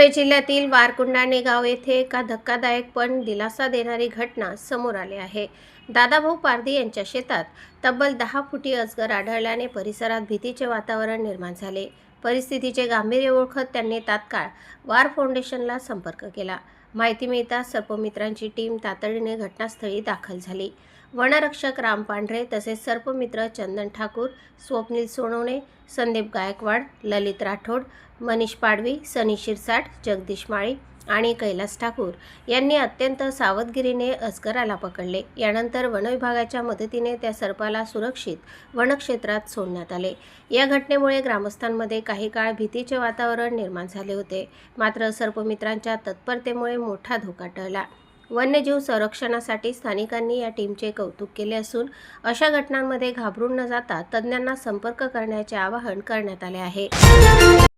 धुळे जिल्ह्यातील वारकुंडाणे गाव येथे एका धक्कादायक पण दिलासा देणारी घटना समोर आली आहे। दादाभाऊ पारधी यांच्या शेतात तब्बल 10 फुटी अजगर आढळल्याने परिसरात भीतीचे वातावरण निर्माण झाले। परिस्थितीचे गांभीर्य ओळखत त्यांनी तात्काळ वार फाउंडेशनला संपर्क केला। माहिती मिळताच सर्पमित्रांची टीम तातडीने घटनास्थळी दाखल झाली। वनरक्षक राम पांढरे तसेच सर्पमित्र चंदन ठाकूर, स्वप्नील सोनवणे, संदीप गायकवाड, ललित राठोड, मनीष पाडवी, सनी शिरसाट, जगदीश माळी आणि कैलास ठाकूर यांनी अत्यंत सावधगिरीने अजगराला पकडले। यानंतर वनविभागाच्या मदतीने त्या सर्पाला सुरक्षित वनक्षेत्रात सोडण्यात आले। या घटनेमुळे ग्रामस्थांमध्ये काही काळ भीतीचे वातावरण निर्माण झाले होते, मात्र सर्पमित्रांच्या तत्परतेमुळे मोठा धोका टळला। वन्यजीव संरक्षणासाठी स्थानिकांनी या टीमचे कौतुक केले असून अशा घटनांमध्ये घाबरून न जाता तज्ज्ञांना संपर्क करण्याचे आवाहन करण्यात आले आहे।